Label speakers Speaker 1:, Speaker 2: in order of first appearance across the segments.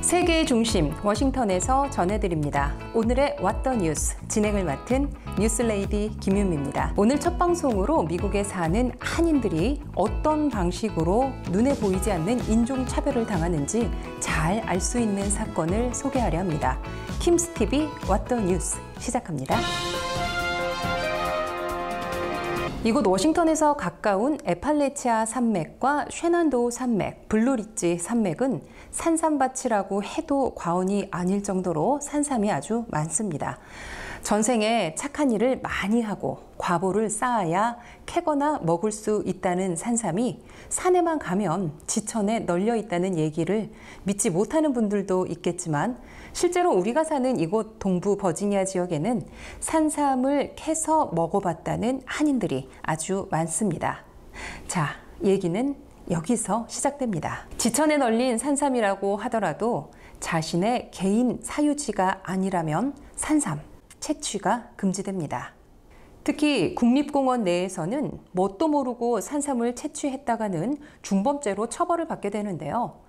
Speaker 1: 세계의 중심 워싱턴에서 전해드립니다. 오늘의 What the News 진행을 맡은 뉴스레이디 김윤미입니다. 오늘 첫 방송으로 미국에 사는 한인들이 어떤 방식으로 눈에 보이지 않는 인종차별을 당하는지 잘 알 수 있는 사건을 소개하려 합니다. 킴스티비 What the News 시작합니다. 이곳 워싱턴에서 가까운 에팔레치아 산맥과 쉐난도우 산맥, 블루리지 산맥은 산삼밭이라고 해도 과언이 아닐 정도로 산삼이 아주 많습니다. 전생에 착한 일을 많이 하고 과보를 쌓아야 캐거나 먹을 수 있다는 산삼이 산에만 가면 지천에 널려 있다는 얘기를 믿지 못하는 분들도 있겠지만 실제로 우리가 사는 이곳 동부 버지니아 지역에는 산삼을 캐서 먹어봤다는 한인들이 아주 많습니다. 자, 얘기는 여기서 시작됩니다. 지천에 널린 산삼이라고 하더라도 자신의 개인 사유지가 아니라면 산삼 채취가 금지됩니다. 특히 국립공원 내에서는 뭣도 모르고 산삼을 채취했다가는 중범죄로 처벌을 받게 되는데요.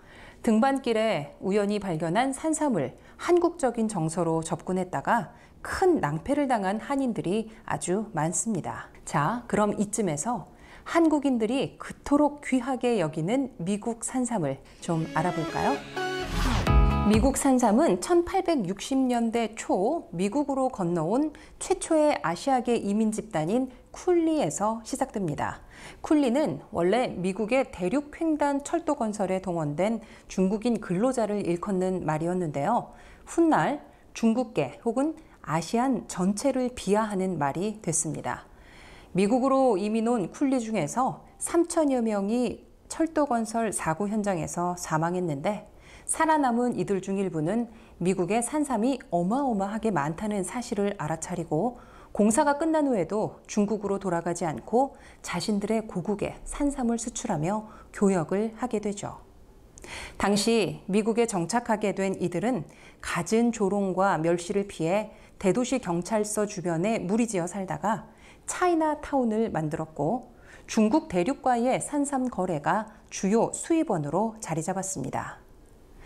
Speaker 1: 등반길에 우연히 발견한 산삼을 한국적인 정서로 접근했다가 큰 낭패를 당한 한인들이 아주 많습니다. 자, 그럼 이쯤에서 한국인들이 그토록 귀하게 여기는 미국 산삼을 좀 알아볼까요? 미국 산삼은 1860년대 초 미국으로 건너온 최초의 아시아계 이민 집단인 쿨리에서 시작됩니다. 쿨리는 원래 미국의 대륙횡단 철도 건설에 동원된 중국인 근로자를 일컫는 말이었는데요. 훗날 중국계 혹은 아시안 전체를 비하하는 말이 됐습니다. 미국으로 이민 온 쿨리 중에서 3천여 명이 철도 건설 사고 현장에서 사망했는데 살아남은 이들 중 일부는 미국의 산삼이 어마어마하게 많다는 사실을 알아차리고 공사가 끝난 후에도 중국으로 돌아가지 않고 자신들의 고국에 산삼을 수출하며 교역을 하게 되죠. 당시 미국에 정착하게 된 이들은 갖은 조롱과 멸시를 피해 대도시 경찰서 주변에 무리지어 살다가 차이나타운을 만들었고 중국 대륙과의 산삼 거래가 주요 수입원으로 자리 잡았습니다.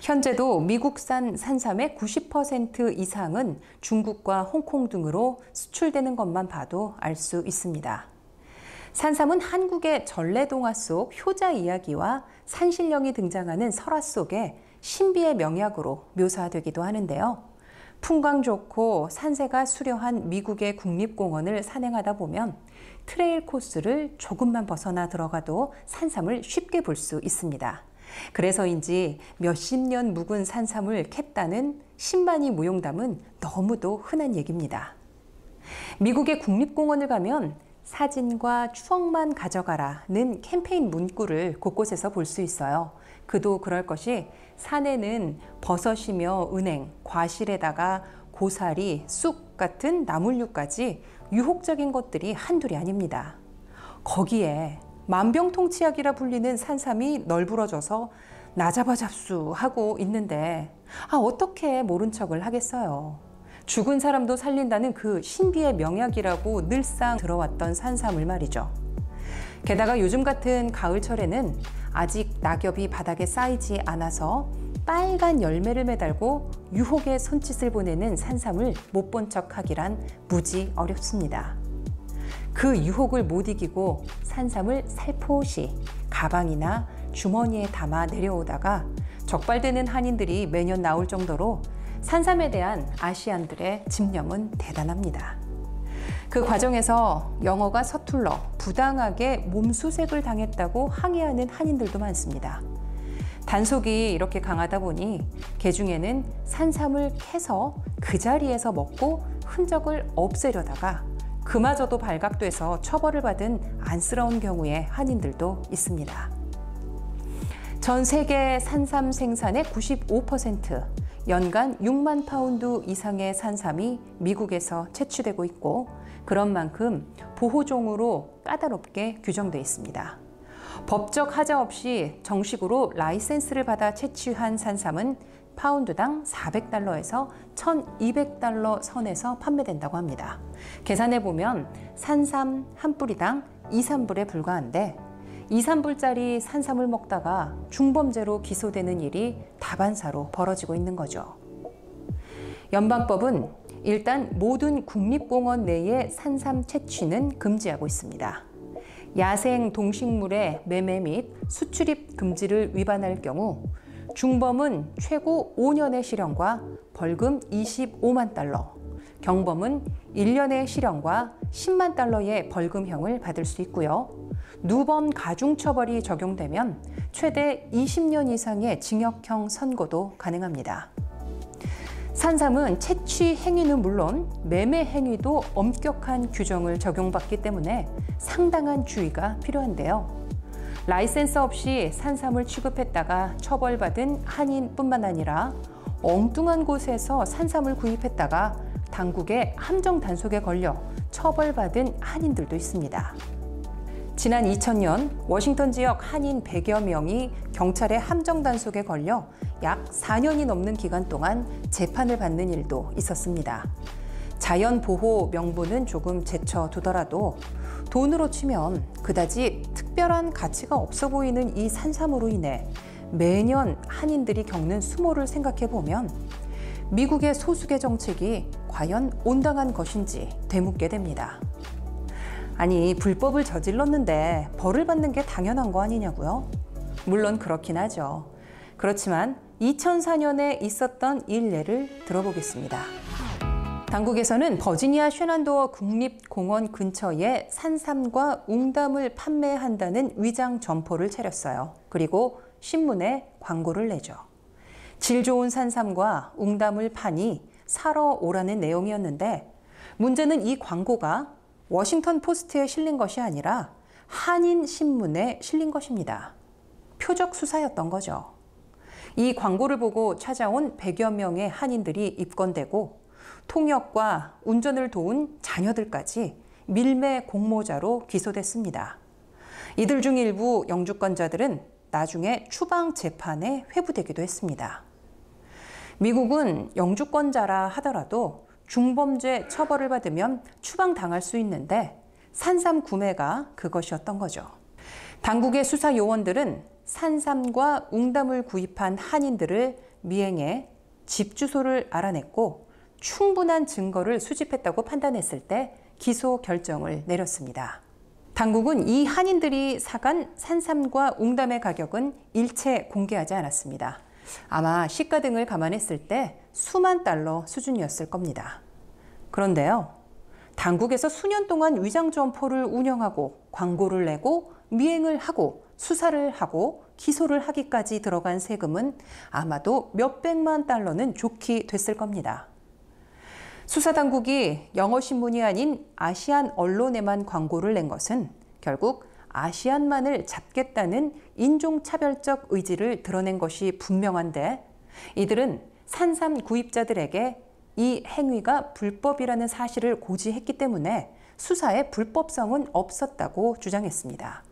Speaker 1: 현재도 미국산 산삼의 90% 이상은 중국과 홍콩 등으로 수출되는 것만 봐도 알 수 있습니다. 산삼은 한국의 전래동화 속 효자 이야기와 산신령이 등장하는 설화 속에 신비의 명약으로 묘사되기도 하는데요. 풍광 좋고 산세가 수려한 미국의 국립공원을 산행하다 보면 트레일 코스를 조금만 벗어나 들어가도 산삼을 쉽게 볼 수 있습니다. 그래서인지 몇십 년 묵은 산삼을 캤다는 신만이 무용담은 너무도 흔한 얘기입니다. 미국의 국립공원을 가면 사진과 추억만 가져가라는 캠페인 문구를 곳곳에서 볼 수 있어요. 그도 그럴 것이 산에는 버섯이며 은행, 과실에다가 고사리, 쑥 같은 나물류까지 유혹적인 것들이 한둘이 아닙니다. 거기에 만병통치약이라 불리는 산삼이 널브러져서 나잡아잡수 하고 있는데 어떻게 모른 척을 하겠어요. 죽은 사람도 살린다는 그 신비의 명약이라고 늘상 들어왔던 산삼을 말이죠. 게다가 요즘 같은 가을철에는 아직 낙엽이 바닥에 쌓이지 않아서 빨간 열매를 매달고 유혹의 손짓을 보내는 산삼을 못 본 척하기란 무지 어렵습니다. 그 유혹을 못 이기고 산삼을 살포시 가방이나 주머니에 담아 내려오다가 적발되는 한인들이 매년 나올 정도로 산삼에 대한 아시안들의 집념은 대단합니다. 그 과정에서 영어가 서툴러 부당하게 몸수색을 당했다고 항의하는 한인들도 많습니다. 단속이 이렇게 강하다 보니 개중에는 산삼을 캐서 그 자리에서 먹고 흔적을 없애려다가 그마저도 발각돼서 처벌을 받은 안쓰러운 경우의 한인들도 있습니다. 전 세계 산삼 생산의 95%, 연간 6만 파운드 이상의 산삼이 미국에서 채취되고 있고 그런 만큼 보호종으로 까다롭게 규정돼 있습니다. 법적 하자 없이 정식으로 라이센스를 받아 채취한 산삼은 파운드당 400달러에서 1200달러 선에서 판매된다고 합니다. 계산해보면 산삼 한 뿌리당 2, 3불에 불과한데 2, 3불짜리 산삼을 먹다가 중범죄로 기소되는 일이 다반사로 벌어지고 있는 거죠. 연방법은 일단 모든 국립공원 내의 산삼 채취는 금지하고 있습니다. 야생 동식물의 매매 및 수출입 금지를 위반할 경우 중범은 최고 5년의 실형과 벌금 25만 달러, 경범은 1년의 실형과 10만 달러의 벌금형을 받을 수 있고요. 누범 가중처벌이 적용되면 최대 20년 이상의 징역형 선고도 가능합니다. 산삼은 채취 행위는 물론 매매 행위도 엄격한 규정을 적용받기 때문에 상당한 주의가 필요한데요. 라이센스 없이 산삼을 취급했다가 처벌받은 한인뿐만 아니라 엉뚱한 곳에서 산삼을 구입했다가 당국의 함정 단속에 걸려 처벌받은 한인들도 있습니다. 지난 2000년 워싱턴 지역 한인 100여 명이 경찰의 함정 단속에 걸려 약 4년이 넘는 기간 동안 재판을 받는 일도 있었습니다. 자연 보호 명분은 조금 제쳐두더라도 돈으로 치면 그다지 특별한 가치가 없어 보이는 이 산삼으로 인해 매년 한인들이 겪는 수모를 생각해 보면 미국의 소수계 정책이 과연 온당한 것인지 되묻게 됩니다. 아니, 불법을 저질렀는데 벌을 받는 게 당연한 거 아니냐고요? 물론 그렇긴 하죠. 그렇지만 2004년에 있었던 일례를 들어보겠습니다. 당국에서는 버지니아 쉐난도어 국립공원 근처에 산삼과 웅담을 판매한다는 위장 점포를 차렸어요. 그리고 신문에 광고를 내죠. 질 좋은 산삼과 웅담을 파니 사러 오라는 내용이었는데 문제는 이 광고가 워싱턴 포스트에 실린 것이 아니라 한인 신문에 실린 것입니다. 표적 수사였던 거죠. 이 광고를 보고 찾아온 100여 명의 한인들이 입건되고 통역과 운전을 도운 자녀들까지 밀매 공모자로 기소됐습니다. 이들 중 일부 영주권자들은 나중에 추방 재판에 회부되기도 했습니다. 미국은 영주권자라 하더라도 중범죄 처벌을 받으면 추방당할 수 있는데 산삼 구매가 그것이었던 거죠. 당국의 수사 요원들은 산삼과 웅담을 구입한 한인들을 미행해 집 주소를 알아냈고 충분한 증거를 수집했다고 판단했을 때 기소 결정을 내렸습니다. 당국은 이 한인들이 사간 산삼과 웅담의 가격은 일체 공개하지 않았습니다. 아마 시가 등을 감안했을 때 수만 달러 수준이었을 겁니다. 그런데요, 당국에서 수년 동안 위장 점포를 운영하고 광고를 내고 미행을 하고 수사를 하고 기소를 하기까지 들어간 세금은 아마도 몇백만 달러는 좋게 됐을 겁니다. 수사당국이 영어 신문이 아닌 아시안 언론에만 광고를 낸 것은 결국 아시안만을 잡겠다는 인종차별적 의지를 드러낸 것이 분명한데 이들은 산삼 구입자들에게 이 행위가 불법이라는 사실을 고지했기 때문에 수사에 불법성은 없었다고 주장했습니다.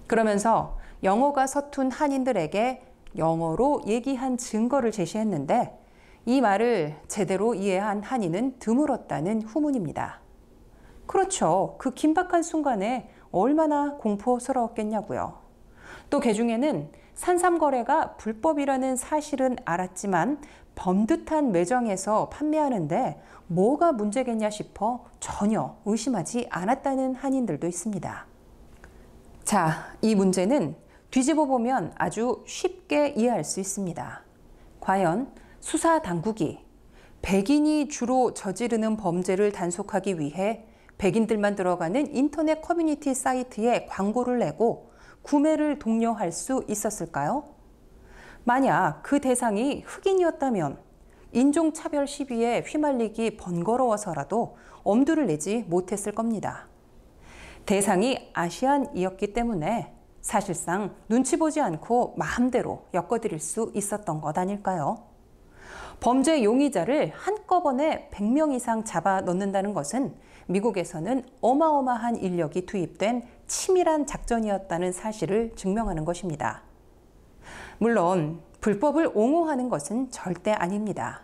Speaker 1: 그러면서 영어가 서툰 한인들에게 영어로 얘기한 증거를 제시했는데 이 말을 제대로 이해한 한인은 드물었다는 후문입니다. 그렇죠. 그 긴박한 순간에 얼마나 공포스러웠겠냐고요. 또 개중에는 산삼 거래가 불법이라는 사실은 알았지만 범듯한 매장에서 판매하는데 뭐가 문제겠냐 싶어 전혀 의심하지 않았다는 한인들도 있습니다. 자, 이 문제는 뒤집어 보면 아주 쉽게 이해할 수 있습니다. 과연 수사 당국이 백인이 주로 저지르는 범죄를 단속하기 위해 백인들만 들어가는 인터넷 커뮤니티 사이트에 광고를 내고 구매를 독려할 수 있었을까요? 만약 그 대상이 흑인이었다면 인종차별 시비에 휘말리기 번거로워서라도 엄두를 내지 못했을 겁니다. 대상이 아시안이었기 때문에 사실상 눈치 보지 않고 마음대로 엮어드릴 수 있었던 것 아닐까요? 범죄 용의자를 한꺼번에 100명 이상 잡아 넣는다는 것은 미국에서는 어마어마한 인력이 투입된 치밀한 작전이었다는 사실을 증명하는 것입니다. 물론 불법을 옹호하는 것은 절대 아닙니다.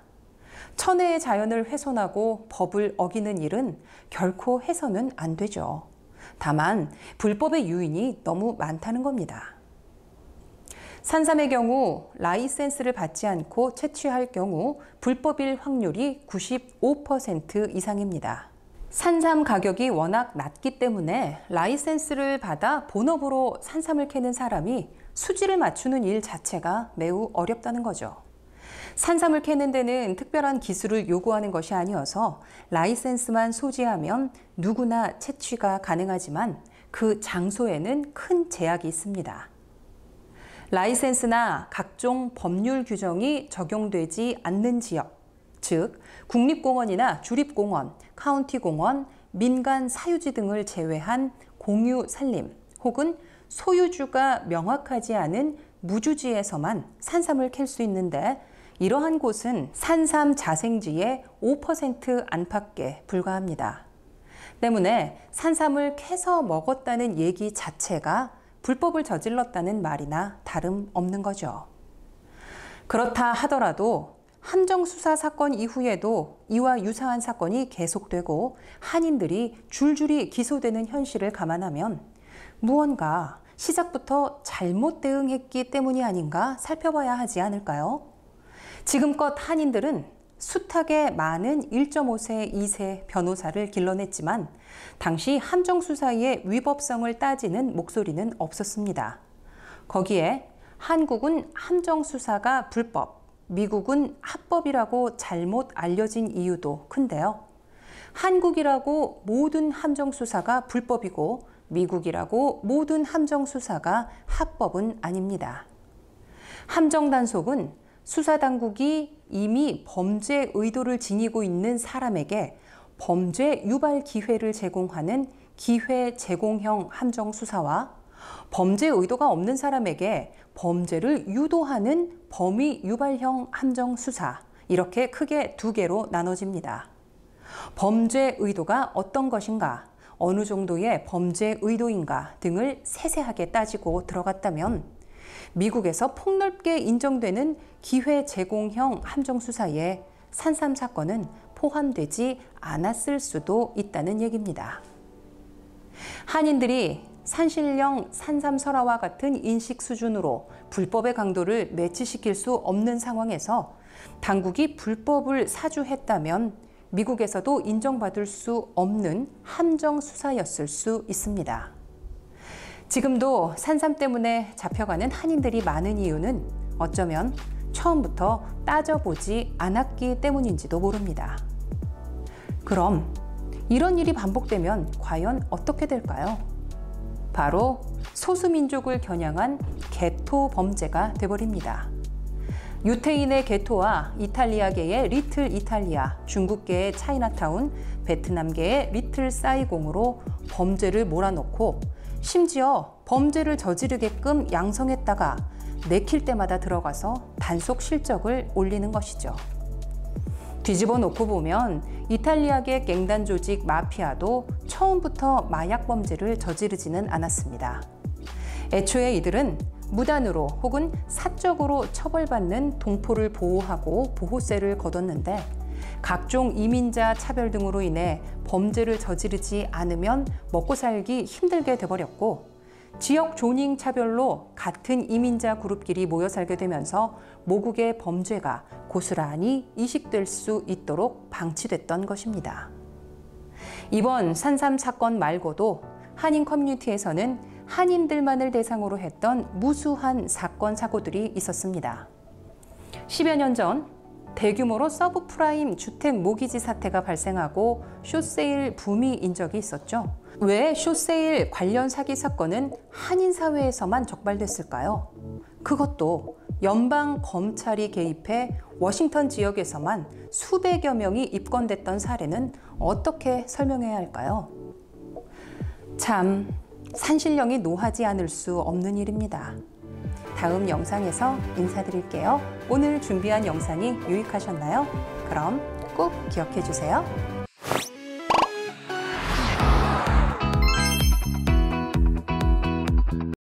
Speaker 1: 천혜의 자연을 훼손하고 법을 어기는 일은 결코 해서는 안 되죠. 다만 불법의 유인이 너무 많다는 겁니다. 산삼의 경우 라이센스를 받지 않고 채취할 경우 불법일 확률이 95% 이상입니다. 산삼 가격이 워낙 낮기 때문에 라이센스를 받아 본업으로 산삼을 캐는 사람이 수지를 맞추는 일 자체가 매우 어렵다는 거죠. 산삼을 캐는 데는 특별한 기술을 요구하는 것이 아니어서 라이센스만 소지하면 누구나 채취가 가능하지만 그 장소에는 큰 제약이 있습니다. 라이센스나 각종 법률 규정이 적용되지 않는 지역, 즉 국립공원이나 주립공원, 카운티공원, 민간 사유지 등을 제외한 공유 산림 혹은 소유주가 명확하지 않은 무주지에서만 산삼을 캘 수 있는데 이러한 곳은 산삼 자생지의 5% 안팎에 불과합니다. 때문에 산삼을 캐서 먹었다는 얘기 자체가 불법을 저질렀다는 말이나 다름없는 거죠. 그렇다 하더라도 함정수사 사건 이후에도 이와 유사한 사건이 계속되고 한인들이 줄줄이 기소되는 현실을 감안하면 무언가 시작부터 잘못 대응했기 때문이 아닌가 살펴봐야 하지 않을까요? 지금껏 한인들은 숱하게 많은 1.5세, 2세 변호사를 길러냈지만 당시 함정수사의 위법성을 따지는 목소리는 없었습니다. 거기에 한국은 함정수사가 불법, 미국은 합법이라고 잘못 알려진 이유도 큰데요. 한국이라고 모든 함정수사가 불법이고 미국이라고 모든 함정수사가 합법은 아닙니다. 함정단속은 수사당국이 이미 범죄 의도를 지니고 있는 사람에게 범죄 유발 기회를 제공하는 기회 제공형 함정수사와 범죄 의도가 없는 사람에게 범죄를 유도하는 범위 유발형 함정수사, 이렇게 크게 두 개로 나눠집니다. 범죄 의도가 어떤 것인가, 어느 정도의 범죄 의도인가 등을 세세하게 따지고 들어갔다면 미국에서 폭넓게 인정되는 기회 제공형 함정수사에 산삼 사건은 포함되지 않았을 수도 있다는 얘기입니다. 한인들이 산신령 산삼설화와 같은 인식 수준으로 불법의 강도를 매치시킬 수 없는 상황에서 당국이 불법을 사주했다면 미국에서도 인정받을 수 없는 함정수사였을 수 있습니다. 지금도 산삼 때문에 잡혀가는 한인들이 많은 이유는 어쩌면 처음부터 따져보지 않았기 때문인지도 모릅니다. 그럼 이런 일이 반복되면 과연 어떻게 될까요? 바로 소수민족을 겨냥한 게토 범죄가 돼버립니다. 유태인의 게토와 이탈리아계의 리틀 이탈리아, 중국계의 차이나타운, 베트남계의 리틀 사이공으로 범죄를 몰아넣고 심지어 범죄를 저지르게끔 양성했다가 내킬 때마다 들어가서 단속 실적을 올리는 것이죠. 뒤집어 놓고 보면 이탈리아계 갱단 조직 마피아도 처음부터 마약 범죄를 저지르지는 않았습니다. 애초에 이들은 무단으로 혹은 사적으로 처벌받는 동포를 보호하고 보호세를 거뒀는데 각종 이민자 차별 등으로 인해 범죄를 저지르지 않으면 먹고 살기 힘들게 돼버렸고 지역 조닝 차별로 같은 이민자 그룹끼리 모여 살게 되면서 모국의 범죄가 고스란히 이식될 수 있도록 방치됐던 것입니다. 이번 산삼 사건 말고도 한인 커뮤니티에서는 한인들만을 대상으로 했던 무수한 사건 사고들이 있었습니다. 10여 년 전 대규모로 서브프라임 주택 모기지 사태가 발생하고 숏세일 붐이 적이 있었죠. 왜 숏세일 관련 사기 사건은 한인 사회에서만 적발됐을까요? 그것도 연방 검찰이 개입해 워싱턴 지역에서만 수백여 명이 입건됐던 사례는 어떻게 설명해야 할까요? 참, 산신령이 노하지 않을 수 없는 일입니다. 다음 영상에서 인사드릴게요. 오늘 준비한 영상이 유익하셨나요? 그럼 꼭 기억해 주세요.